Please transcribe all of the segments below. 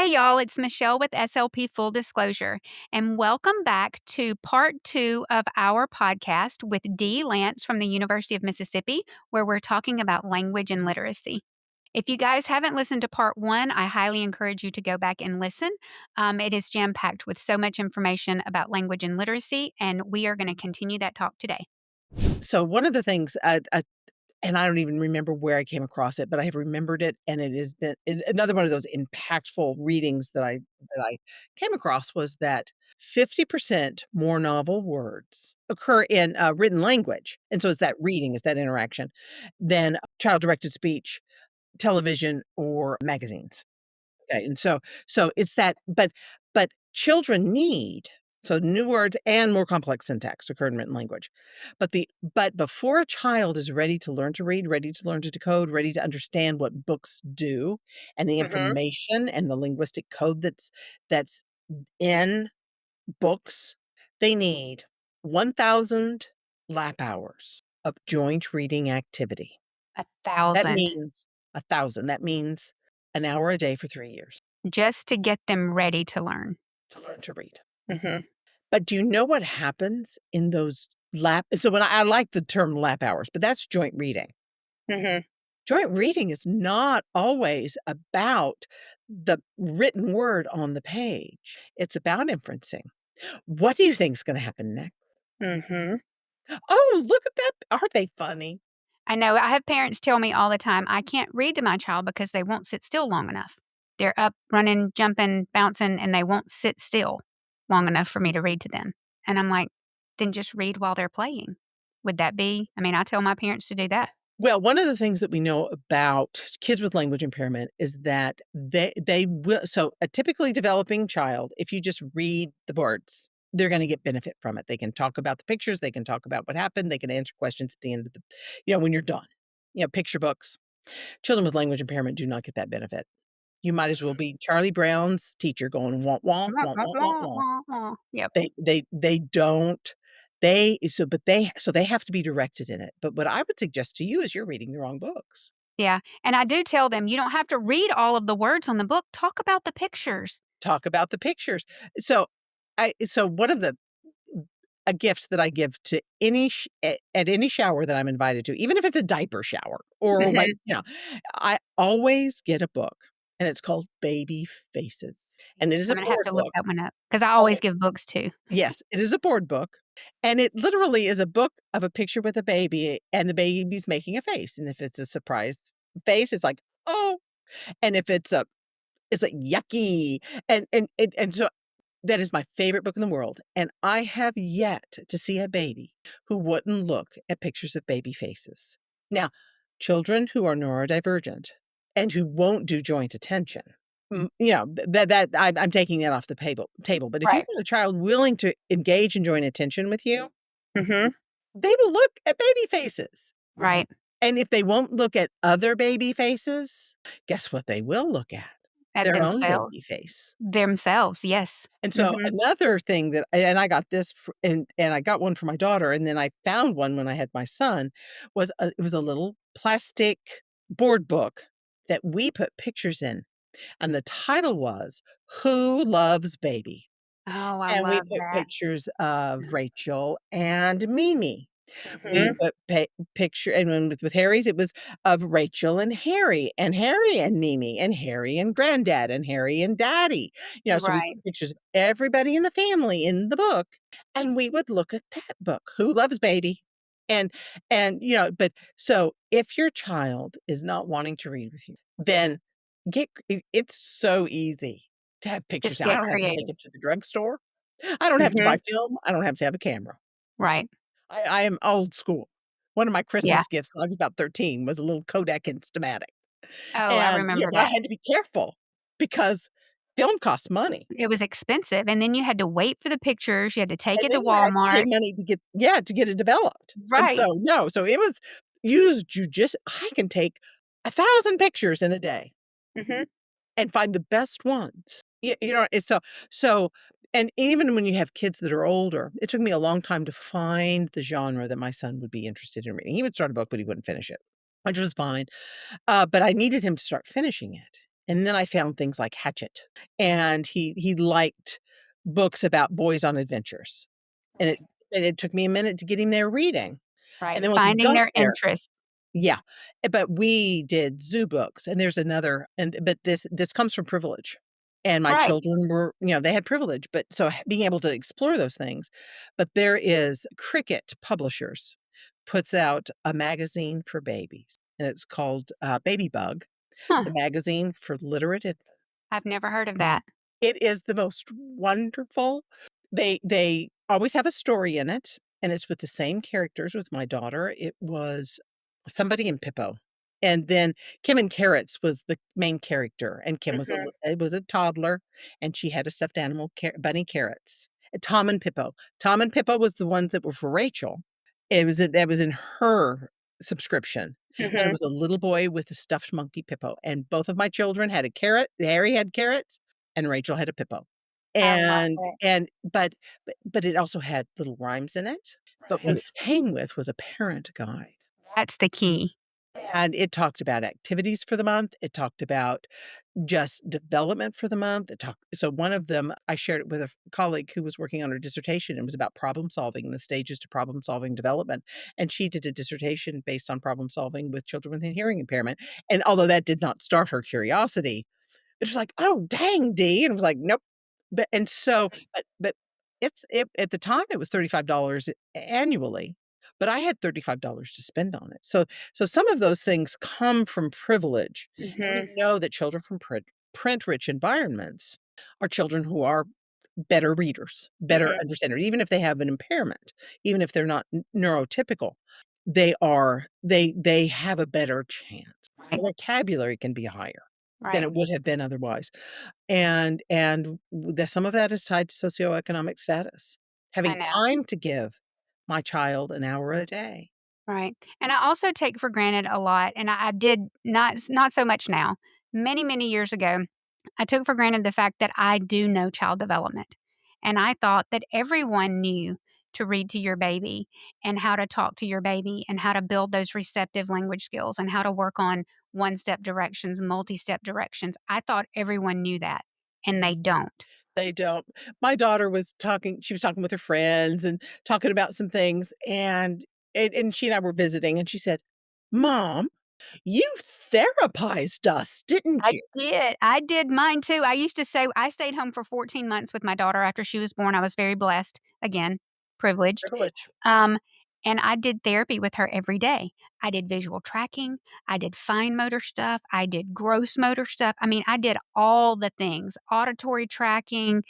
Hey, y'all, it's Michelle with SLP Full Disclosure, and welcome back to part two of our podcast with Dee Lance from the University of Mississippi, where we're talking about language and literacy. If you guys haven't listened to part one, I highly encourage you to go back and listen. It is jam packed with so much information about language and literacy, and we are going to continue that talk today. So one of the things, and I don't even remember where I came across it, but I have remembered it, and it has been another one of those impactful readings that I came across was that 50% more novel words occur in written language, and so it's that reading, it's that interaction, than child-directed speech, television, or magazines. Okay, and so it's that but children need so new words and more complex syntax occur in written language. But before a child is ready to learn to read, ready to learn to decode, ready to understand what books do and the Hmm. information and the linguistic code that's in books, they need 1,000 lap hours of joint reading activity. A That thousand, means 1,000. That means an hour a day for 3 years. just to get them ready to learn. To learn to read. Hmm. But do you know what happens in those lap so when I like the term lap hours, but that's joint reading. Hmm. Joint reading is not always about the written word on the page. It's about inferencing. What do you think is gonna happen next? Hmm. "Oh, look at that. Aren't they funny?" I know. I have parents tell me all the time, I can't read to my child because they won't sit still long enough. They're up, running, jumping, bouncing, and they won't sit still long enough for me to read to them. And I'm like, then just read while they're playing. Would that be? I mean, I tell my parents to do that. Well, one of the things that we know about kids with language impairment is that they will so a typically developing child, if you just read the words, they're gonna get benefit from it. They can talk about the pictures, they can talk about what happened, they can answer questions at the end of the when you're done. Picture books. Children with language impairment do not get that benefit. You might as well be Charlie Brown's teacher going, "Wah, wah, Wah, wah, wah, wah, wah, wah, wah." wah, wah. Yep. They don't they have to be directed in it, but what I would suggest to you is you're reading the wrong books. Yeah. And I do tell them, you don't have to read all of the words on the book. Talk about the pictures. Talk about the pictures. So one of the a gift that I give to at any shower that I'm invited to, even if it's a diaper shower or my Hmm. I always get a book, and it's called Baby Faces, and it is I'm a going to have board to look book. that one up because I Oh, always give books too. yes, it is a board book, and it literally is a book of a picture with a baby, and the baby's making a face, and if it's a surprise face, it's like, "Oh," and if it's like, "Yucky," and so that is my favorite book in the world, and I have yet to see a baby who wouldn't look at pictures of baby faces. Now, children who are neurodivergent and who won't do joint attention, I'm taking that off the table, but if you've Right. got a child willing to engage in joint attention with you, Hmm. they will look at baby faces, Right. and if they won't look at other baby faces, guess what they will look at? At Their own themselves. baby face. Themselves, yes. And so Mhm. another thing that and I got this for and I got one for my daughter, and then I found one when I had my son, it was a little plastic board book that we put pictures in, and the title was "Who Loves Baby?" Oh, I And we love put that. pictures of Rachel and Mimi. We Mhm. put picture and then with Harry's, it was of Rachel and Harry and Mimi, and Harry and Granddad, and Harry and Daddy. So we Right. put pictures of everybody in the family in the book, and we would look at that book, Who Loves Baby? And but so if your child is not wanting to read with you, then it's so easy to have pictures. Just I get don't have to take creative. it to the drugstore. I don't have to Mhm. buy film. I don't have to have a camera. Right. I am old school. One of my Yeah. Christmas gifts when I was about 13 was a little Kodak Instamatic, Oh, I and, remember but I that. had to be careful because film costs money, It was expensive, and then you had to wait for the pictures, you had to take and it then to you had to pay Walmart. money to get it developed, and Right. so, no, so it was used judicious. I can take 1,000 pictures in a day Mhm. and find the best ones. It's so and even when you have kids that are older, it took me a long time to find the genre that my son would be interested in reading. He would start a book, but he wouldn't finish it, which was fine. But I needed him to start finishing it. And then I found things like Hatchet, and he liked books about boys on adventures, and it took me a minute to get him there reading, and Right. then once he Finding got their there interest. yeah, but we did zoo books, and there's another and but this comes from privilege, and my Right. children were they had privilege, but so being able to explore those things, but there is Cricket Publishers puts out a magazine for babies, and it's called, Baby Bug, Huh. the magazine for literate I've never heard of that. it is the most wonderful. They always have a story in it, and it's with the same characters with my daughter. It was somebody in Pippo, and then Kim and Carrots was the main character, and Kim was Mhm. it was a toddler, and she had a stuffed animal, Bunny Carrots. And Tom and Pippo. Tom and Pippo was the ones that were for Rachel. That was in her subscription, and it Mhm. was a little boy with a stuffed monkey Pippo, and both of my children had a carrot. Harry had carrots, and Rachel had a Pippo. I love And it. and but it also had little rhymes in it, but what Right. it came with was a parent guide, That's the key. and it talked about activities for the month, it talked about just development for the month, it talked so one of them, I shared it with a colleague who was working on her dissertation, it was about problem solving, the stages to problem solving development, and she did a dissertation based on problem solving with children with a hearing impairment, and although that did not start her curiosity, it was like, "Oh, dang, Dee," and I was like, "Nope." But and so but it at the time, it was $35 annually, but I had $35 to spend on it. So some of those things come from privilege. We Mhm. know that children from print-rich environments are children who are better readers, better Mhm. understanders, even if they have an impairment, even if they're not neurotypical, they have a better chance. Right. The vocabulary can be higher than Right. it would have been otherwise. And some of that is tied to socioeconomic status. I Having know. time to give my child an hour a day. Right. And I also take for granted a lot, and I did not so much now. Many, many years ago, I took for granted the fact that I do know child development. And I thought that everyone knew to read to your baby and how to talk to your baby and how to build those receptive language skills and how to work on one step directions, multi step directions. I thought everyone knew that, and they don't. They don't. My daughter was talking she was talking with her friends and talking about some things, and she and I were visiting, and she said, "Mom, you therapized us, didn't I you?" did. I did mine too. I used to say I stayed home for 14 months with my daughter after she was born. I was very blessed, again, privileged. Privilege. Um, and I did therapy with her every day. I did visual tracking. I did fine motor stuff. I did gross motor stuff. I mean, I did all the things, auditory tracking.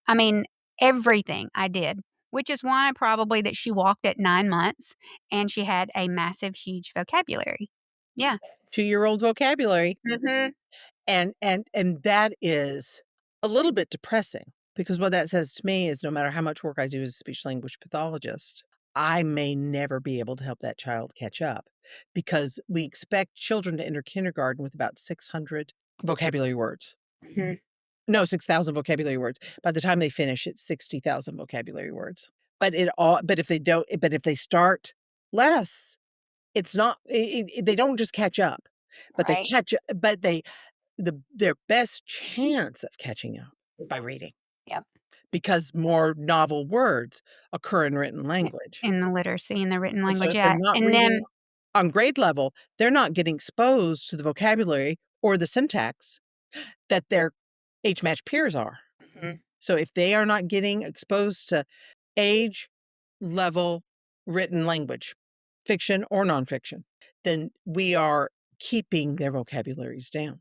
I mean, everything I did, which is why probably that she walked at 9 months and she had a massive, huge vocabulary. Yeah. 2-year-old vocabulary. Hmm. And that is a little bit depressing because what that says to me is no matter how much work I do as a speech language pathologist, I may never be able to help that child catch up because we expect children to enter kindergarten with about 600 vocabulary words. Hmm. No, 6,000 vocabulary words. By the time they finish, it's 60,000 vocabulary words. But if they start less, it's not they don't just catch up, but they Right. catch but they their best chance of catching up by reading, Yep. because more novel words occur in written language. In the literacy, in the written And so language, if they're yeah, not and reading then on grade level, they're not getting exposed to the vocabulary or the syntax that their age-matched peers are. mhm, So if they are not getting exposed to age level written language, fiction or nonfiction, then we are keeping their vocabularies down.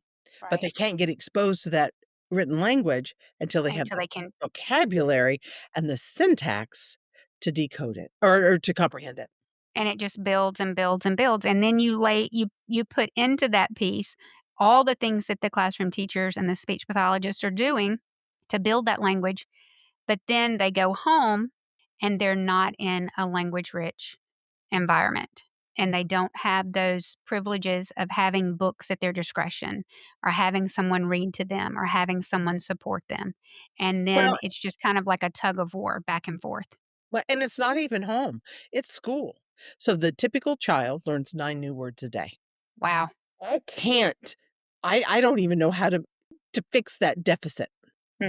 But right, they can't get exposed to that written language until they have until the they can, vocabulary and the syntax to decode it or to comprehend it. and it just builds and builds and builds, and then you put into that piece all the things that the classroom teachers and the speech pathologists are doing to build that language, but then they go home and they're not in a language-rich environment, and they don't have those privileges of having books at their discretion or having someone read to them or having someone support them, and then Well, it's just kind of like a tug of war back and forth. and it's not even home, it's school. So the typical child learns 9 new words a day. Wow. I can't. I don't even know how to fix that deficit.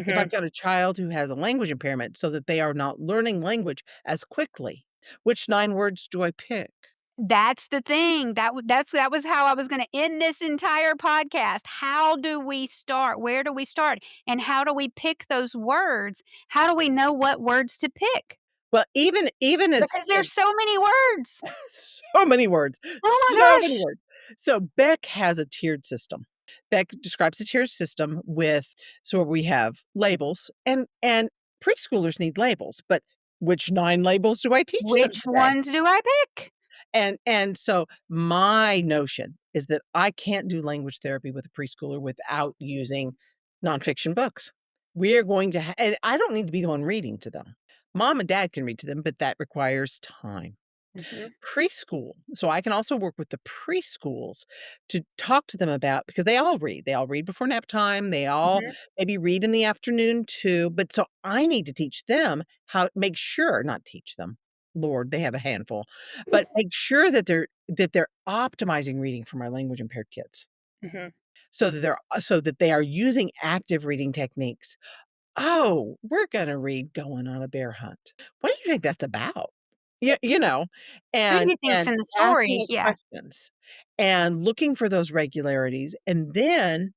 If I've Mhm. got a child who has a language impairment so that they are not learning language as quickly, which 9 words do I pick? That's the thing. That was how I was gonna end this entire podcast. How do we start? Where do we start? And how do we pick those words? How do we know what words to pick? Well, even as Because there's so many words. so many words, Oh so my many gosh. words. So Beck has a tiered system. Beck describes a tiered system with so we have labels and preschoolers need labels, but which 9 labels do I teach them Which today? ones do I pick? And so my notion is that I can't do language therapy with a preschooler without using nonfiction books. We're going to and I don't need to be the one reading to them. Mom and dad can read to them, but that requires time. Mhm, Preschool. So I can also work with the preschools to talk to them about because they all read. They all read before nap time. They all mhm, maybe read in the afternoon too. But so I need to teach them how make sure, not teach them. Lord, they have a handful, but make sure that they're optimizing reading for my language impaired kids mhm. so that they are using active reading techniques. "Oh, we're gonna read Going on a Bear Hunt. What do you think that's about?" You know, Who do and you think's and in the asking story? those Yeah. questions and looking for those regularities, and then,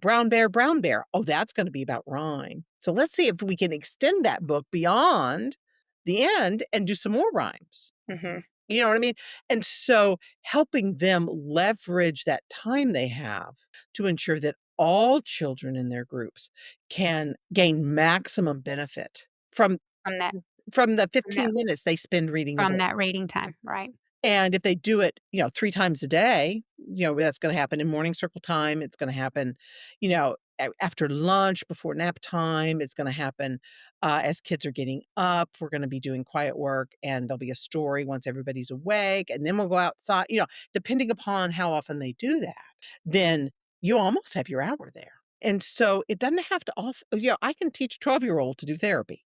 brown bear, oh, that's gonna be about rhyme. So let's see if we can extend that book beyond the end and do some more rhymes. Mhm, You know what I mean? And so helping them leverage that time they have to ensure that all children in their groups can gain maximum benefit from that from the from that 15 minutes they spend reading a from book. that reading time, right. And if they do it, 3 times a day, that's gonna happen in morning circle time, it's gonna happen, after lunch, before nap time, it's gonna happen, as kids are getting up, we're gonna be doing quiet work, and there'll be a story once everybody's awake, and then we'll go outside, depending upon how often they do that, then you almost have your hour there. And so it doesn't have to I can teach a 12-year-old to do therapy.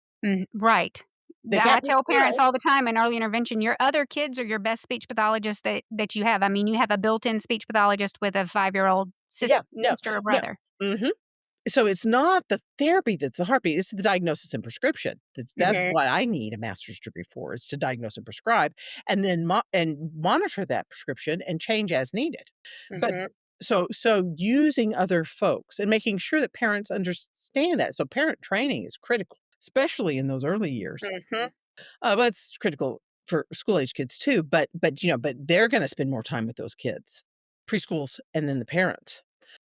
Right. They I can't be tell parents 12. all the time in early intervention, your other kids are your best speech pathologists that you have. I mean, you have a built-in speech pathologist with a 5-year-old Yeah, no, sister or no. brother. Mhm. So it's not the therapy that's the heartbeat, it's the diagnosis and prescription. That's Mhm, what I need a master's degree for, is to diagnose and prescribe, and then monitor that prescription and change as needed. But mhm, so using other folks and making sure that parents understand that. So parent training is critical, especially in those early years. mhm, But it's critical for school age kids too, but they're gonna spend more time with those kids, preschools and then the parents.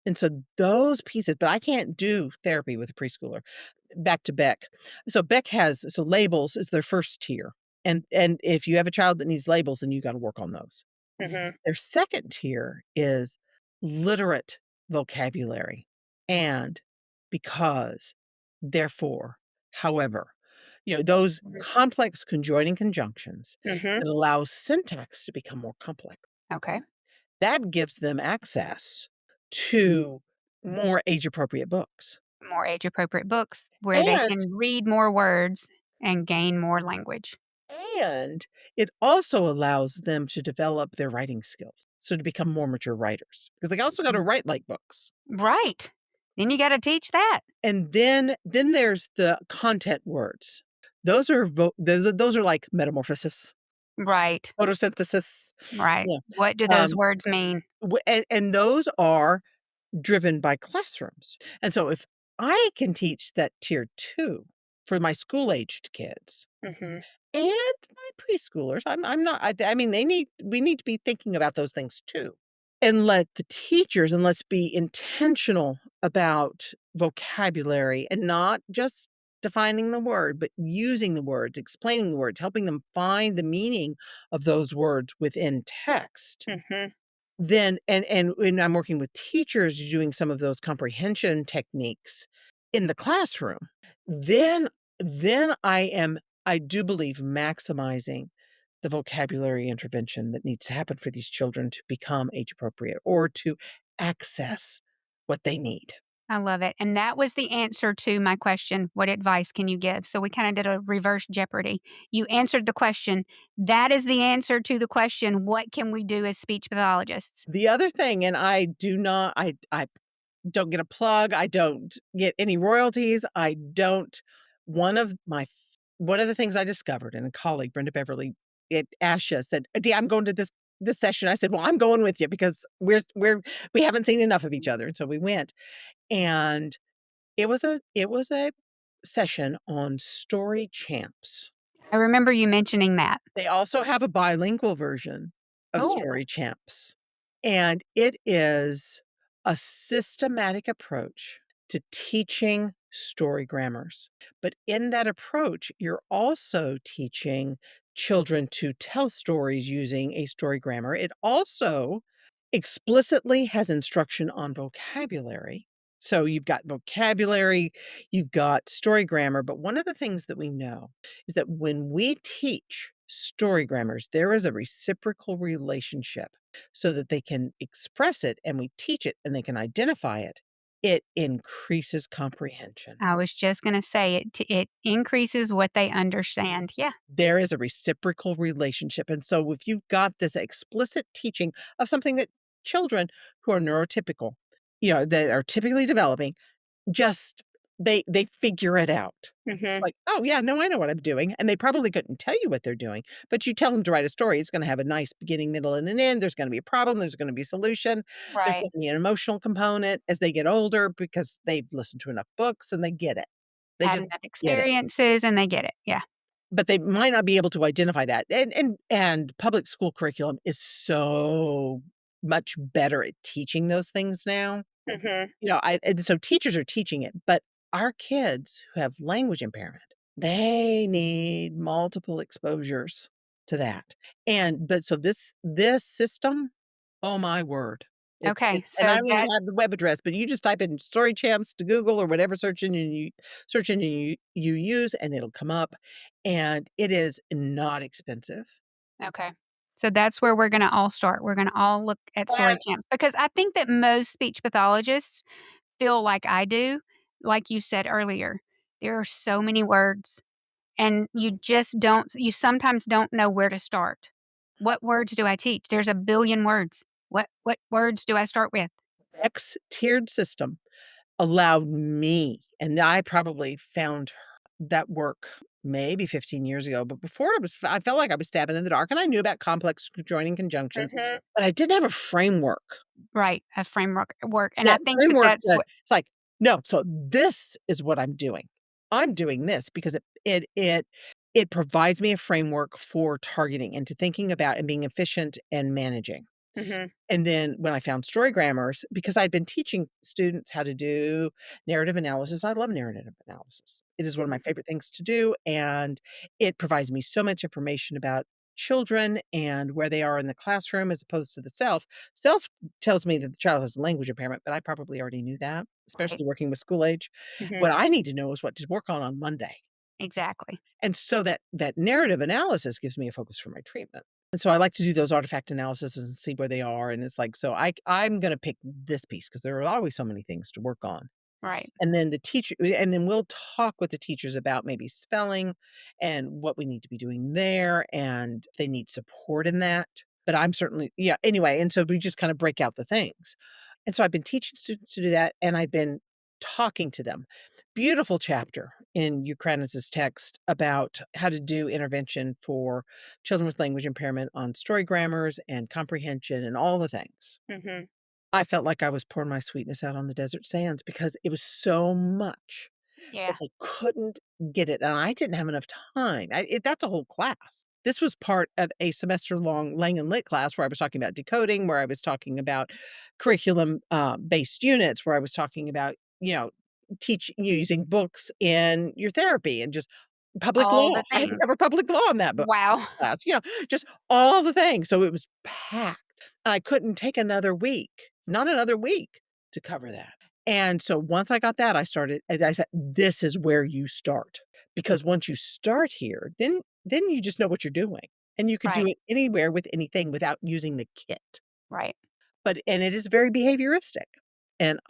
And so those pieces but I can't do therapy with a preschooler. Back to Beck. So Beck has so labels is their first tier, and if you have a child that needs labels, then you gotta work on those. mhm. Their second tier is literate vocabulary, and because, therefore, however, those complex conjoining conjunctions Mhm. that allows syntax to become more complex. Okay. That gives them access to more age appropriate books. More age-appropriate books where they And can read more words and gain more language. and it also allows them to develop their writing skills, so to become more mature writers, because they also gotta write like books. Right. Then you gotta teach that. And then there's the content words. Those are like metamorphosis, Right, photosynthesis, right. yeah, What do those um, words mean? and those are driven by classrooms. And so if I can teach that tier 2 for my school-aged kids Mhm, and my preschoolers, I'm not I mean, we need to be thinking about those things too. And let the teachers and let's be intentional about vocabulary and not just defining the word, but using the words, explaining the words, helping them find the meaning of those words within text. mhm, Then and when I'm working with teachers doing some of those comprehension techniques in the classroom, then I do believe maximizing the vocabulary intervention that needs to happen for these children to become age appropriate or to access what they need. I love it. And that was the answer to my question, what advice can you give? So we kind of did a reverse Jeopardy. You answered the question. That is the answer to the question, what can we do as speech pathologists? The other thing, and I do not I don't get a plug, I don't get any royalties, I don't one of the things I discovered, and a colleague, Brenda Beverly at ASHA said, "Dee, I'm going to this session." I said, "Well, I'm going with you because we haven't seen enough of each other." And so we went, and it was a session on story champs. I remember you mentioning that. They also have a bilingual version of Oh, Story Champs, and it is a systematic approach to teaching story grammars. But in that approach, you're also teaching children to tell stories using a story grammar. It also explicitly has instruction on vocabulary. So you've got vocabulary, you've got story grammar, but one of the things that we know is that when we teach story grammars, there is a reciprocal relationship so that they can express it and we teach it and they can identify it. It increases comprehension. I was just going to say it increases what they understand. Yeah. There is a reciprocal relationship. And so if you've got this explicit teaching of something that children who are neurotypical, that are typically developing, just they figure it out. Mhm. Like, "Oh, yeah, no, I know what I'm doing," and they probably couldn't tell you what they're doing, but you tell them to write a story, it's gonna have a nice beginning, middle, and an end, there's gonna be a problem, there's gonna be a solution, there's Right. gonna be an emotional component as they get older because they've listened to enough books and they get it. They Had just enough get it. experiences and they get it. Yeah. But they might not be able to identify that, and public school curriculum is so much better at teaching those things now. Mhm. I and so teachers are teaching it, but our kids who have language impairment, they need multiple exposures to that. But so this system, oh my word. Okay. And I So don't even that's have the web address, but you just type in story champs to Google or whatever search engine you use, and it'll come up, and it is not expensive. okay. So that's where we're gonna all start. We're gonna all look at story And champs because I think that most speech pathologists feel like I do. Like you said earlier, there are so many words and you sometimes don't know where to start. What words do I teach? There's a billion words. What words do I start with? X-tiered system allowed me, and I probably found that work maybe 15 years ago, but before I felt like I was stabbing in the dark, and I knew about complex joining conjunctions, Mhm. but I didn't have a framework. Right, a framework work, and I That think that framework that's that what it's like, "No, so this is what I'm doing. I'm doing this," because it provides me a framework for targeting and to thinking about and being efficient and managing. Mhm, And then when I found story grammars, because I'd been teaching students how to do narrative analysis, I love narrative analysis. It is one of my mhm, favorite things to do, and it provides me so much information about children and where they are in the classroom as opposed to the self. Self tells me that the child has a language impairment, but I probably already knew that, right, especially working with school age. mhm, What I need to know is what to work on Monday. exactly, And so that narrative analysis gives me a focus for my treatment. And so I like to do those artifact analyses and see where they are, and it's like, so I'm gonna pick this piece because there are always so many things to work on. right, And then we'll talk with the teachers about maybe spelling and what we need to be doing there, and if they need support in that. But I'm certainly yeah, anyway, and so we just kinda break out the things. And so I've been teaching students to do that, and I've been talking to them. Beautiful chapter in Ukrainis's text about how to do intervention for children with language impairment on story grammars and comprehension and all the things. mhm, I felt like I was pouring my sweetness out on the desert sands because it was so much that yeah, they couldn't get it, and I didn't have enough time. That's a whole class. This was part of a semester-long Lang and Lit class where I was talking about decoding, where I was talking about curriculum, based units, where I was talking about, teach using books in your therapy and just public all law. the I had to things. cover public law in that book Wow, class, just all the things. So it was packed, and I couldn't take another week, not another week to cover that. And so once I got that, I said, "This is where you start." Because once you start here, then you just know what you're doing, and you could do right, it anywhere with anything without using the kit. right, And it is very behavioristic. And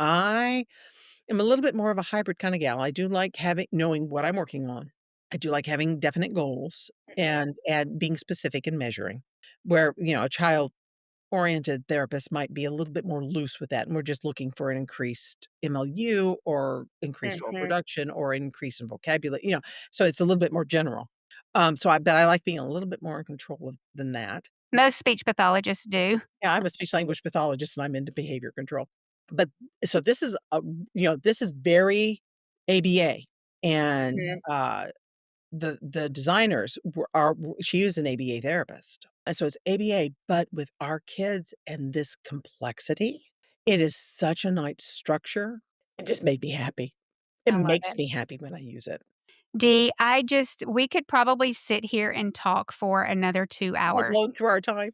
am a little bit more of a hybrid kinda gal. I do like having knowing what I'm working on. I do like having definite goals Mhm. and being specific and measuring, where, a child-oriented therapist might be a little bit more loose with that, and we're just looking for an increased MLU or increased oral Mhm. production or increase in vocabulary, so it's a little bit more general. But I like being a little bit more in control of than that. Most speech pathologists do. Yeah, I'm a speech language pathologist, and I'm into behavior control. But so this is very ABA, and, Mhm. the designers were are w she used an ABA therapist, and so it's ABA, but with our kids and this complexity, it is such a nice structure. It just made me happy. It I love makes it. me happy when I use it. Dee, we could probably sit here and talk for another 2 Have I hours. blown through our time?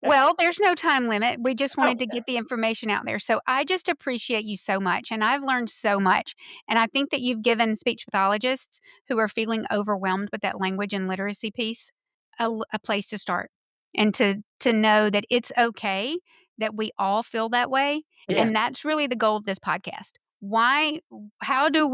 Well, there's no time limit. We just Oh, wanted to get the information out there. So I just appreciate you so much, and I've learned so much. And I think that you've given speech pathologists who are feeling overwhelmed with that language and literacy piece a place to start and to know that it's okay that we all feel that way. And yes. that's really the goal of this podcast. Why, how do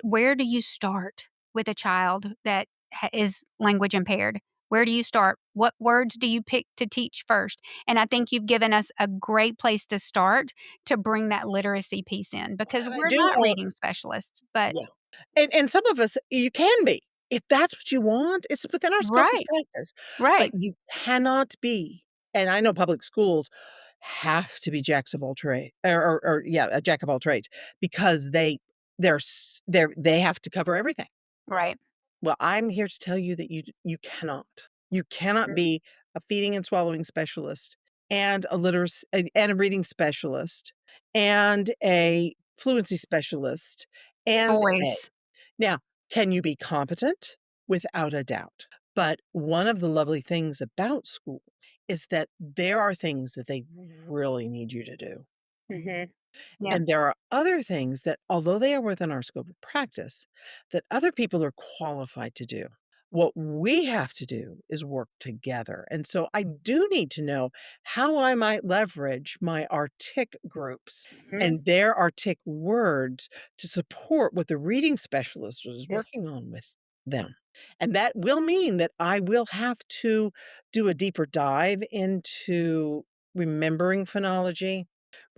where do you start with a child that is language impaired? Where do you start? What words do you pick to teach first? And I think you've given us a great place to start to bring that literacy piece in because And I we're do not wanna reading specialists, but Yeah. And some of us, you can be. If that's what you want, it's within our scope of right, practice, but right, you cannot be, and I know public schools have to be jacks of all trade or yeah, a jack of all trades because they have to cover everything. right. Well, I'm here to tell you that you cannot. You cannot Mhm. be a feeding and swallowing specialist and a reading specialist and a fluency specialist and a Voice. now, can you be competent? Without a doubt. But one of the lovely things about school is that there are things that they really need you to do. Mhm. Yep. And there are other things that, although they are within our scope of practice, that other people are qualified to do. What we have to do is work together. And so I do need to know how I might leverage my artic groups Mhm. and their artic words to support what the reading specialist is Yes. working on with them. And that will mean that I will have to do a deeper dive into remembering phonology,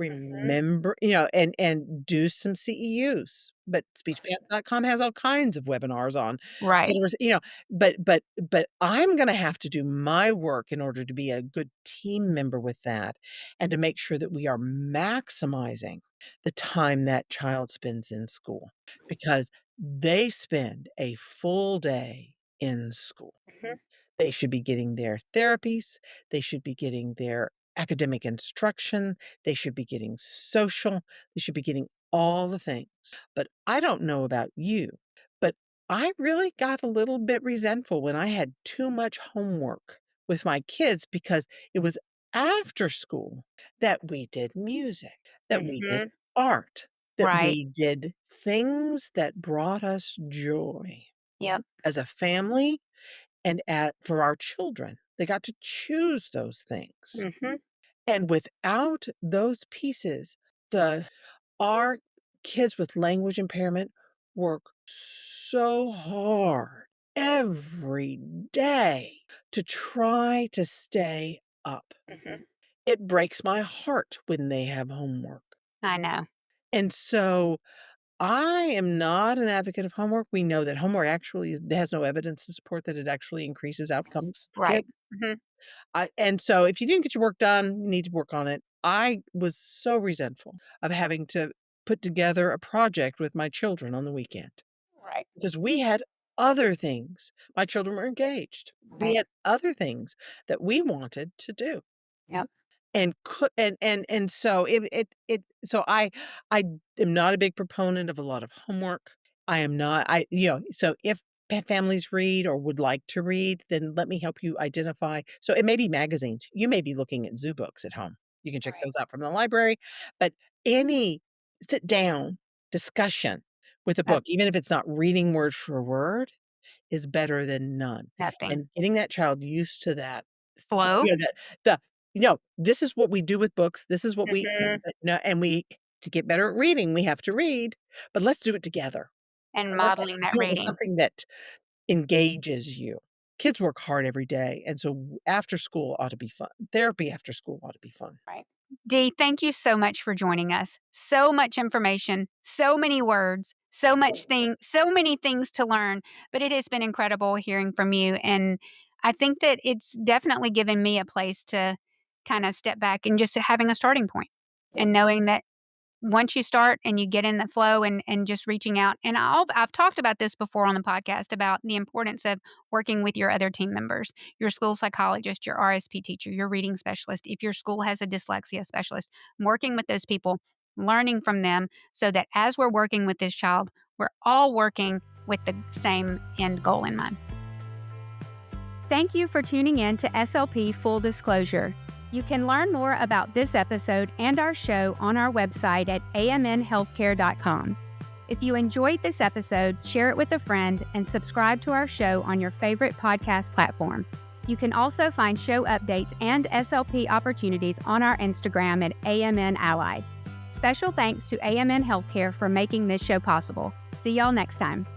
Mhm. remember, and do some CEUs, but speechpaths.com has all kinds of webinars on Right. literacy, but I'm gonna have to do my work in order to be a good team member with that and to make sure that we are maximizing the time that child spends in school because they spend a full day in school. Mhm. They should be getting their therapies, they should be getting their academic instruction, they should be getting social, they should be getting all the things. But I don't know about you, but I really got a little bit resentful when I had too much homework with my kids because it was after school that we did music, that we did Mhm. art, that Right. we did things that brought us joy Yep. as a family and at for our children. They got to choose those things. Mhm. And without those pieces, the our kids with language impairment work so hard every day to try to stay up. Mhm. It breaks my heart when they have homework. I know. And so I am not an advocate of homework. We know that homework actually has no evidence to support that it actually increases outcomes for Right. kids. Mhm. And so if you didn't get your work done, you need to work on it. I was so resentful of having to put together a project with my children on the weekend Right. because we had other things. My children were engaged. We Right. had other things that we wanted to do. Yep. And could and so it so I am not a big proponent of a lot of homework. I am not so if families read or would like to read, then let me help you identify. So it may be magazines. You may be looking at zoo books at home. You can check Right. those out from the library, but any sit down discussion with a Of book, even if it's not reading word for word, is better than none, nothing. and getting that child used to that Flow. that this is what we do with books, this is what we Mhm. no, and we to get better at reading, we have to read, but let's do it together. And And let's modeling that do it with reading. something that engages you. Kids work hard every day, and so after school ought to be fun. Therapy after school ought to be fun. Right. Dee, thank you so much for joining us. So much information, so many words, so many things to learn, but it has been incredible hearing from you, and I think that it's definitely given me a place to kinda step back and just having a starting point, and knowing that once you start and you get in the flow and just reaching out, and I've talked about this before on the podcast about the importance of working with your other team members, your school psychologist, your RSP teacher, your reading specialist, if your school has a dyslexia specialist, working with those people, learning from them so that as we're working with this child, we're all working with the same end goal in mind. Thank you for tuning in to SLP Full Disclosure. You can learn more about this episode and our show on our website at amnhealthcare.com. If you enjoyed this episode, share it with a friend and subscribe to our show on your favorite podcast platform. You can also find show updates and SLP opportunities on our Instagram at AMN Allied. Special thanks to AMN Healthcare for making this show possible. See y'all next time.